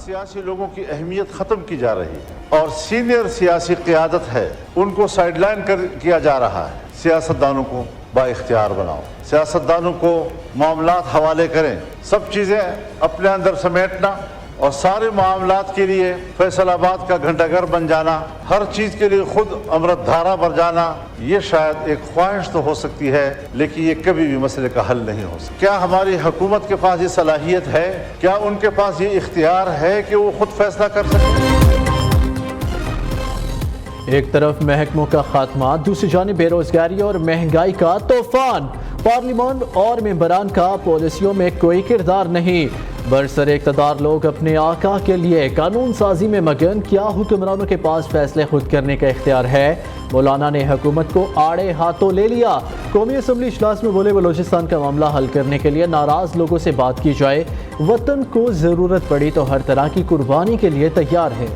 سیاسی لوگوں کی اہمیت ختم کی جا رہی ہے اور سینئر سیاسی قیادت ہے ان کو سائیڈ لائن کیا جا رہا ہے۔ سیاستدانوں کو با اختیار بناؤ، سیاستدانوں کو معاملات حوالے کریں، سب چیزیں اپنے اندر سمیٹنا اور سارے معاملات کے لیے فیصل آباد کا گھنٹہ گھر بن جانا، ہر چیز کے لیے خود امرت دھارا بن جانا، یہ شاید ایک خواہش تو ہو سکتی ہے لیکن یہ کبھی بھی مسئلے کا حل نہیں ہو سکتا۔ کیا ہماری حکومت کے پاس یہ صلاحیت ہے؟ کیا ان کے پاس یہ اختیار ہے کہ وہ خود فیصلہ کر سکیں؟ ایک طرف محکموں کا خاتمہ، دوسری جانب بے روزگاری اور مہنگائی کا طوفان۔ پارلیمان اور ممبران کا پالیسیوں میں کوئی کردار نہیں۔ برسر اقتدار لوگ اپنے آقا کے لیے قانون سازی میں مگن۔ کیا حکمرانوں کے پاس فیصلے خود کرنے کا اختیار ہے؟ مولانا نے حکومت کو آڑے ہاتھوں لے لیا۔ قومی اسمبلی اجلاس میں بولے بلوچستان کا معاملہ حل کرنے کے لیے ناراض لوگوں سے بات کی جائے، وطن کو ضرورت پڑی تو ہر طرح کی قربانی کے لیے تیار ہے۔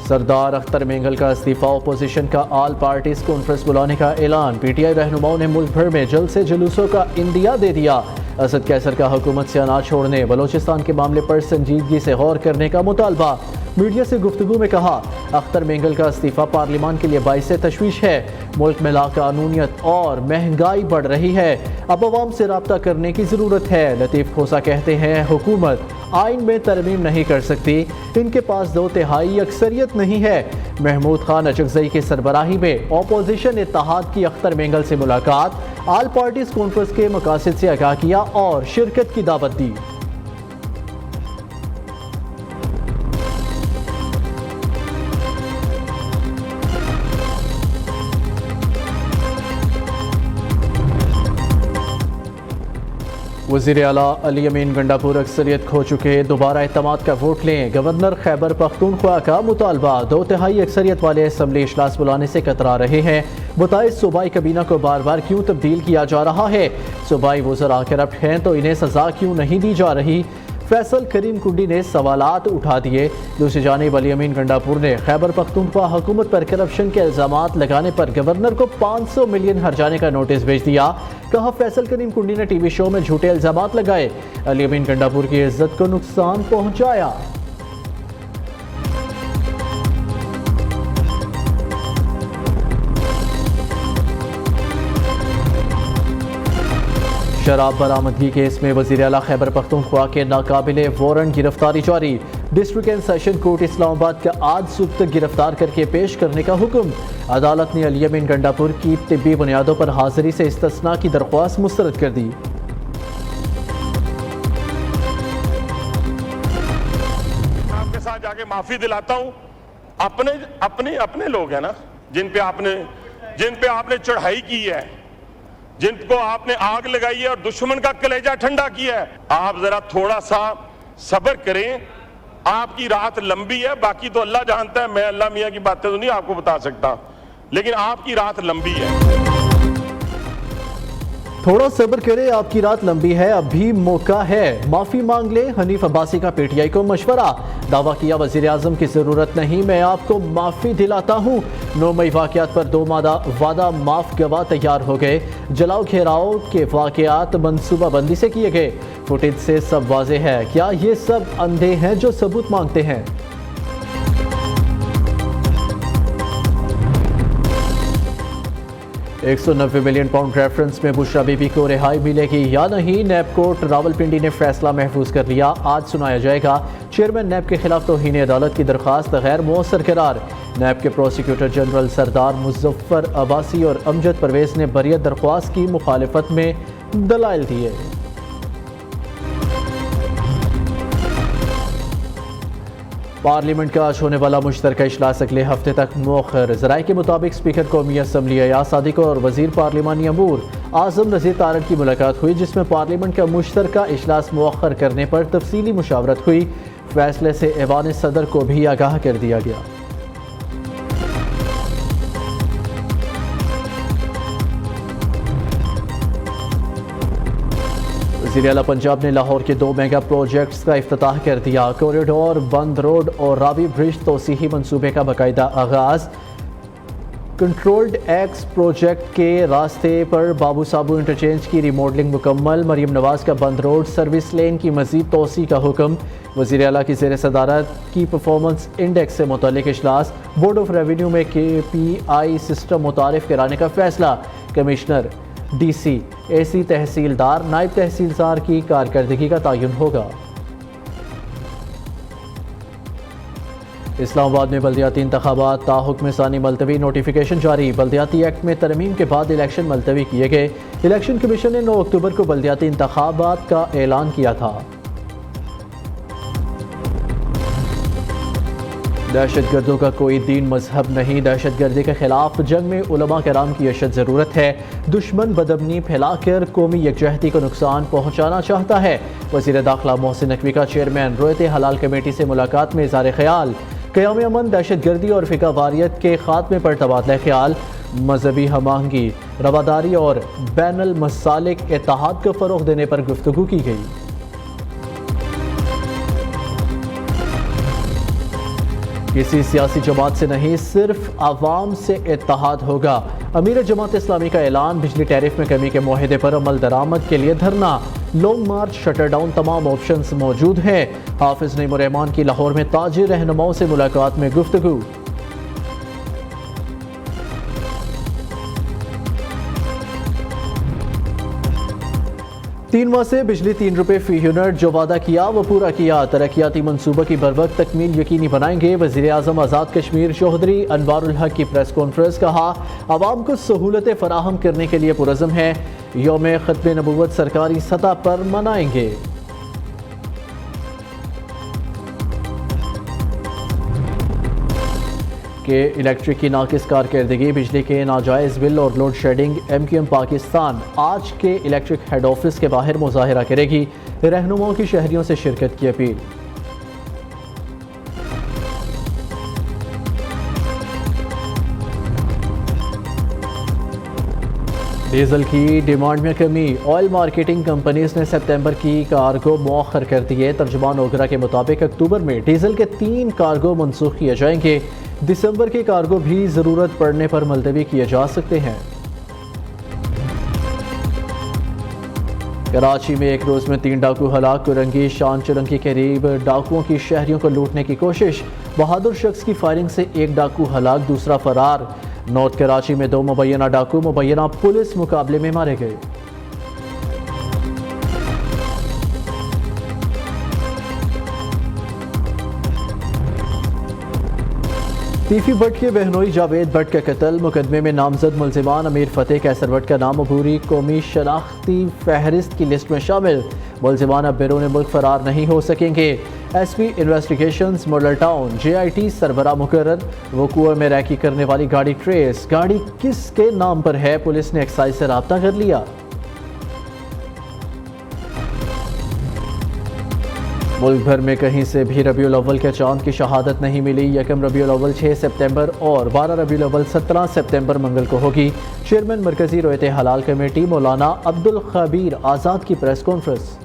سردار اختر مینگل کا استعفیٰ، اپوزیشن کا آل پارٹیز کانفرنس بلانے کا اعلان۔ پی ٹی آئی رہنماؤں نے ملک بھر میں جلد سے جلوسوں کا عندیہ دے دیا۔ اسد قیصر کا حکومت سے نہ چھوڑنے، بلوچستان کے معاملے پر سنجیدگی سے غور کرنے کا مطالبہ۔ میڈیا سے گفتگو میں کہا، اختر مینگل کا استعفیٰ پارلیمان کے لیے باعث تشویش ہے۔ ملک میں لاقانونیت اور مہنگائی بڑھ رہی ہے، اب عوام سے رابطہ کرنے کی ضرورت ہے۔ لطیف کھوسا کہتے ہیں حکومت آئین میں ترمیم نہیں کر سکتی، ان کے پاس 2/3 اکثریت نہیں ہے۔ محمود خان اچکزئی کی سربراہی میں اپوزیشن اتحاد کی اختر مینگل سے ملاقات، آل پارٹیز کانفرنس کے مقاصد سے آگاہ کیا اور شرکت کی دعوت دی۔ وزیر اعلیٰ علی امین گنڈاپور اکثریت کھو چکے، دوبارہ اعتماد کا ووٹ لیں۔ گورنر خیبر پختونخوا کا مطالبہ، 2/3 اکثریت والے اسمبلی اجلاس بلانے سے کترا رہے ہیں۔ بتائیں صوبائی کابینہ کو بار بار کیوں تبدیل کیا جا رہا ہے؟ صوبائی وزراء کرپٹ ہیں تو انہیں سزا کیوں نہیں دی جا رہی؟ فیصل کریم کنڈی نے سوالات اٹھا دیے۔ دوسری جانب علی امین گنڈاپور نے خیبر پختونخوا حکومت پر کرپشن کے الزامات لگانے پر گورنر کو 500 ملین ہرجانے کا نوٹس بھیج دیا۔ کہا فیصل کریم کنڈی نے ٹی وی شو میں جھوٹے الزامات لگائے، علی امین گنڈاپور کی عزت کو نقصان پہنچایا۔ شراب برآمدگی کیس میں وزیر اعلیٰ خیبر پختونخوا کے ناقابل وارنٹ گرفتاری جاری۔ ڈسٹرکٹ اینڈ سیشن کورٹ اسلام آباد کا آج صبح تک گرفتار کر کے پیش کرنے کا حکم۔ عدالت نے علی امین گنڈاپور کی طبی بنیادوں پر حاضری سے استثناء کی درخواست مسترد کر دی۔ آپ کے ساتھ جا کے معافی دلاتا ہوں، اپنے لوگ ہیں نا جن پہ آپ نے چڑھائی کی ہے، جن کو آپ نے آگ لگائی ہے اور دشمن کا کلیجہ ٹھنڈا کیا ہے، آپ ذرا تھوڑا سا صبر کریں۔ آپ کی رات لمبی ہے، باقی تو اللہ جانتا ہے، میں اللہ میاں کی باتیں تو نہیں آپ کو بتا سکتا، لیکن آپ کی رات لمبی ہے۔ تھوڑا صبر کرے، آپ کی رات لمبی ہے، اب بھی موقع ہے، معافی مانگ لے۔ حنیف عباسی کا پی ٹی آئی کو مشورہ، دعویٰ کیا وزیر اعظم کی ضرورت نہیں، میں آپ کو معافی دلاتا ہوں۔ 9 مئی واقعات پر 2 وعدہ معاف گواہ تیار ہو گئے، جلاؤ گھیراؤ کے واقعات منصوبہ بندی سے کیے گئے، فوٹیج سے سب واضح ہے، کیا یہ سب اندھے ہیں جو ثبوت مانگتے ہیں؟ 190 ملین پاؤنڈ ریفرنس میں بشرا بی بی کو رہائی ملے گی یا نہیں؟ نیب کورٹ راولپنڈی نے فیصلہ محفوظ کر لیا، آج سنایا جائے گا۔ چیئرمین نیب کے خلاف توہین عدالت کی درخواست غیر مؤثر قرار۔ نیب کے پروسیکیوٹر جنرل سردار مظفر عباسی اور امجد پرویز نے بریت درخواست کی مخالفت میں دلائل دیے۔ پارلیمنٹ کا آج ہونے والا مشترکہ اجلاس اگلے ہفتے تک مؤخر۔ ذرائع کے مطابق اسپیکر قومی اسمبلی ایاز صادق اور وزیر پارلیمانی امور اعظم نذیر تارڑ کی ملاقات ہوئی، جس میں پارلیمنٹ کا مشترکہ اجلاس مؤخر کرنے پر تفصیلی مشاورت ہوئی۔ فیصلے سے ایوان صدر کو بھی آگاہ کر دیا گیا۔ وزیر اعلیٰ پنجاب نے لاہور کے 2 میگا پروجیکٹس کا افتتاح کر دیا۔ کوریڈور، بند روڈ اور راوی برج توسیعی منصوبے کا باقاعدہ آغاز۔ کنٹرولڈ ایکس پروجیکٹ کے راستے پر بابو صابو انٹرچینج کی ریماڈلنگ مکمل، مریم نواز کا بند روڈ سروس لین کی مزید توسیع کا حکم، وزیر اعلیٰ کی زیر صدارت کی پرفارمنس انڈیکس سے متعلق اجلاس، بورڈ آف ریونیو میں KPI سسٹم متعارف کرانے کا فیصلہ، کمشنر DC AC تحصیلدار نائب تحصیلدار کی کارکردگی کا تعین ہوگا۔ اسلام آباد میں بلدیاتی انتخابات تاحکم ثانی ملتوی، نوٹیفیکیشن جاری، بلدیاتی ایکٹ میں ترمیم کے بعد الیکشن ملتوی کیے گئے، الیکشن کمیشن نے 9 اکتوبر کو بلدیاتی انتخابات کا اعلان کیا تھا۔ دہشت گردوں کا کوئی دین مذہب نہیں، دہشت گردی کے خلاف جنگ میں علماء کرام کی اشد ضرورت ہے، دشمن بدامنی پھیلا کر قومی یکجہتی کو نقصان پہنچانا چاہتا ہے، وزیر داخلہ محسن نقوی کا چیئرمین رویت حلال کمیٹی سے ملاقات میں اظہار خیال، قیام امن، دہشت گردی اور فقہ واریت کے خاتمے پر تبادلہ خیال، مذہبی ہم آہنگی، رواداری اور بین المسالک اتحاد کو فروغ دینے پر گفتگو کی گئی۔ کسی سیاسی جماعت سے نہیں، صرف عوام سے اتحاد ہوگا، امیر جماعت اسلامی کا اعلان، بجلی ٹیرف میں کمی کے معاہدے پر عمل درآمد کے لیے دھرنا، لانگ مارچ شٹر ڈاؤن تمام آپشنز موجود ہیں، حافظ نعیم الرحمان کی لاہور میں تاجر رہنماؤں سے ملاقات میں گفتگو۔ 3 ماہ سے بجلی 3 روپے فی یونٹ جو وعدہ کیا وہ پورا کیا، ترقیاتی منصوبہ کی بروقت تکمیل یقینی بنائیں گے، وزیر اعظم آزاد کشمیر چوہدری انوار الحق کی پریس کانفرنس، کہا عوام کو سہولتیں فراہم کرنے کے لیے پرعزم ہے، یوم ختم نبوت سرکاری سطح پر منائیں گے۔ کہ الیکٹرک کی ناقص کارکردگی، بجلی کے ناجائز بل اور لوڈ شیڈنگ، MQM پاکستان آج کے الیکٹرک ہیڈ آفس کے باہر مظاہرہ کرے گی، رہنماؤں کی شہریوں سے شرکت کی اپیل۔ ڈیزل کی ڈیمانڈ میں کمی، آئل مارکیٹنگ کمپنیز نے سپتمبر کی کارگو مؤخر کر دیے، ترجمان اوگرا کے مطابق اکتوبر میں ڈیزل کے 3 کارگو منسوخ کیے جائیں گے، دسمبر کے کارگو بھی ضرورت پڑنے پر ملتوی کیے جا سکتے ہیں۔ کراچی میں ایک روز میں 3 ڈاکو ہلاک، کرنگی شان چرنگ کے قریب ڈاکوؤں کی شہریوں کو لوٹنے کی کوشش، بہادر شخص کی فائرنگ سے 1 ڈاکو ہلاک، دوسرا فرار۔ نارتھ کراچی میں 2 مبینہ ڈاکو مبینہ پولیس مقابلے میں مارے گئے۔ تیفی بٹ کے بہنوئی جاوید بٹ کا قتل، مقدمے میں نامزد ملزمان امیر فتح کیسر بٹ کا نام عبوری قومی شناختی فہرست کی لسٹ میں شامل، ملزمان اب بیرون ملک فرار نہیں ہو سکیں گے۔ SP investigations model town JIT سربراہ مقرر، وقوع میں ریکی کرنے والی گاڑی ٹریس، گاڑی کس کے نام پر ہے، پولیس نے ایکسائز سے رابطہ کر لیا۔ ملک بھر میں کہیں سے بھی ربیع الاول کے چاند کی شہادت نہیں ملی، یکم ربیع الاول 6 سپتمبر اور 12 ربیع الاول 17 سپتمبر منگل کو ہوگی، چیئرمین مرکزی رویت حلال کمیٹی مولانا عبدالخبیر آزاد کی پریس کانفرنس۔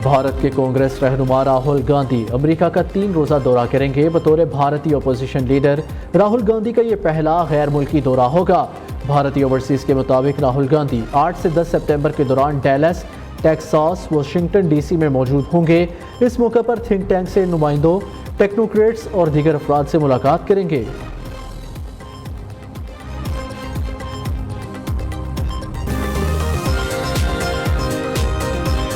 بھارت کے کانگریس رہنما راہل گاندھی امریکہ کا 3 روزہ دورہ کریں گے، بطور بھارتی اپوزیشن لیڈر راہل گاندھی کا یہ پہلا غیر ملکی دورہ ہوگا۔ بھارتی اوورسیز کے مطابق راہل گاندھی 8 سے 10 سپتمبر کے دوران ڈیلس، ٹیکساس، واشنگٹن DC میں موجود ہوں گے، اس موقع پر تھنک ٹینک سے نمائندوں، ٹیکنوکریٹس اور دیگر افراد سے ملاقات کریں گے۔